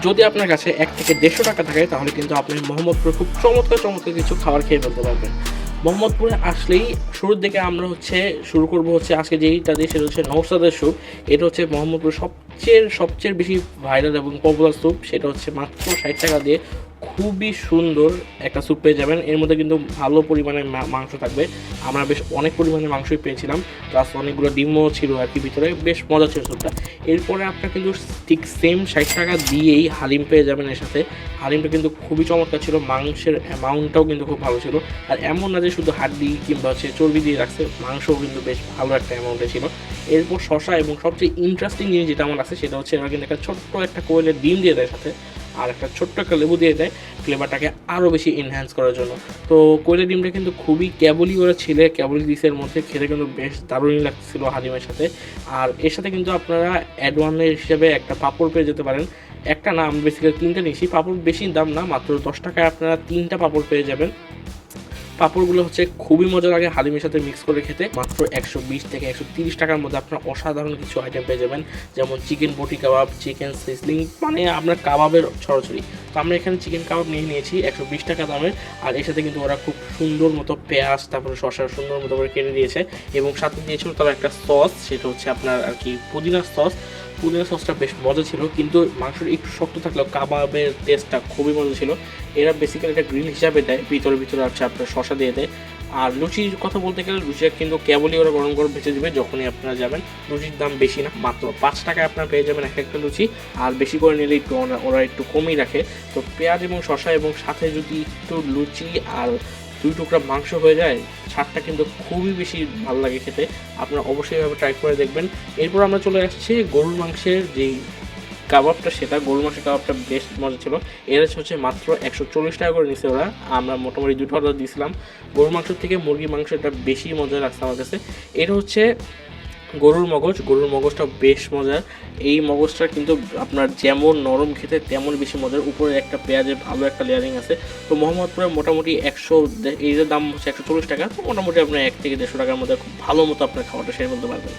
যদি আপনার কাছে 1 থেকে 150 টাকা থাকে তাহলে কিন্তু আপনি মোহাম্মদপুরে খুব চমৎকার চমৎকার কিছু খাবার খেয়ে ফেলতে পারবেন। মোহাম্মদপুরে আসলেই শুরুর দিকে আমরা শুরু করব আজকে যেইটা দিয়ে সেটা হচ্ছে নওশাদের স্যুপ। এটা হচ্ছে মোহাম্মদপুরের সবচেয়ে বেশি ভাইরাল এবং পপুলার স্যুপ। সেটা হচ্ছে মাত্র 60 টাকা দিয়ে খুবই সুন্দর একটা স্যুপ পেয়ে যাবেন। এর মধ্যে কিন্তু ভালো পরিমাণে মাংস থাকবে। আমরা বেশ অনেক পরিমাণে মাংসই পেয়েছিলাম, প্লাস অনেকগুলো ডিমও ছিল আর কি ভিতরে। বেশ মজা ছিল স্যুপটা। এরপরে আপনার কিন্তু ঠিক সেম 60 টাকা দিয়েই হালিম পেয়ে যাবেন এর সাথে। হালিমটা কিন্তু খুবই চমৎকার ছিল, মাংসের অ্যামাউন্টটাও কিন্তু খুব ভালো ছিল। আর এমন না যে শুধু হাড্ডি কিংবা চর্বি দিয়ে রাখছে, মাংসও কিন্তু বেশ ভালো একটা অ্যামাউন্টে ছিল। এরপর শশা এবং সবচেয়ে ইন্টারেস্টিং জিনিস যেটা আমার আছে সেটা হচ্ছে এরা কিন্তু একটা ছোট্ট একটা কোয়েলের ডিম দিয়ে দেয় সাথে, আর একটা ছোট্ট একটা লেবু দিয়ে দেয় ফ্লেভারটাকে আরও বেশি এনহ্যান্স করার জন্য। তো কোয়েলের ডিমটা কিন্তু খুবই কেবলই ওরা ছিলে, কেবলি ডিসের মধ্যে খেতে কিন্তু বেশ দারুণই লাগছিল হালিমের সাথে। আর এর সাথে কিন্তু আপনারা অ্যাডওয়ানের হিসেবে একটা পাঁপড় পেয়ে যেতে পারেন। একটা না, আমি বেসিক্যালি 3টা নিয়েছি। পাঁপড় বেশি দাম না, মাত্র 10 টাকায় আপনারা 3টা পাঁপড় পেয়ে যাবেন। পাঁপড়গুলো খুবই মজা লাগে হালিমের সাথে মিক্স করে খেতে। মাত্র 120 থেকে 130 টাকার মধ্যে আপনার অসাধারণ কিছু আইটেম পেয়ে যাবেন, যেমন চিকেন বটি কাবাব, চিকেন সিজলিং, মানে আপনার কাবাবের ছড়াছড়ি। তো আমরা এখানে চিকেন কাবাব নিয়েছি 120 টাকা দামের। আর এর সাথে কিন্তু ওরা খুব সুন্দর মতো পেঁয়াজ তারপরে শসা সুন্দর মতো করে কেটে দিয়েছে, এবং সাথে দিয়েছিল তারা একটা সস, সেটা হচ্ছে আপনার আর কি পুদিনার সস। পুদিনা সসটা বেশ মজা ছিল, কিন্তু মাংসটা একটু শক্ত থাকলেও কাবাবের টেস্টটা খুবই মজা ছিল। এরা বেসিক্যালি একটা গ্রিল হিসাবে দেয়, ভিতরে হচ্ছে আপনার শসা দিয়ে দেয়। আর লুচির কথা বলতে গেলে লুচিটা কিন্তু কেবলই ওরা গরম গরম ভেজে দেবে যখনই আপনারা যাবেন। লুচির দাম বেশি না, মাত্র 5 টাকায় আপনারা পেয়ে যাবেন একটা লুচি। আর বেশি করে নিলে একটু ওরা একটু কমই রাখে। তো পেঁয়াজ এবং শসা এবং সাথে যদি একটু লুচি আর 2 টুকরা মাংস হয়ে যায়, স্বাদটা কিন্তু খুবই বেশি ভালো লাগে খেতে। আপনারা অবশ্যই এভাবে ট্রাই করে দেখবেন। এরপর আমরা চলে আসছি গরুর মাংসের যেই কাবাবটা, সেটা গরুর মাংসের কাবাবটা বেশ মজা ছিল। এর হচ্ছে মাত্র 140 টাকা করে নিচ্ছে ওরা। আমরা মোটামুটি 2টা অর্ডার দিয়েছিলাম। গরুর মাংস থেকে মুরগির মাংসটা বেশি মজা লাগছে আমার কাছে। এটা হচ্ছে গরুর মগজটা বেশ মজার। এই মগজটা কিন্তু আপনার যেমন নরম খেতে তেমন বেশি মজার। উপরে একটা পেঁয়াজের ভালো একটা লেয়ারিং আছে। তো মোহাম্মদপুরে মোটামুটি এর দাম হচ্ছে 140 টাকা। তো মোটামুটি আপনার 1 থেকে 150 টাকার মধ্যে খুব ভালো মতো আপনার খাবারটা সেরে ফেলতে পারবেন।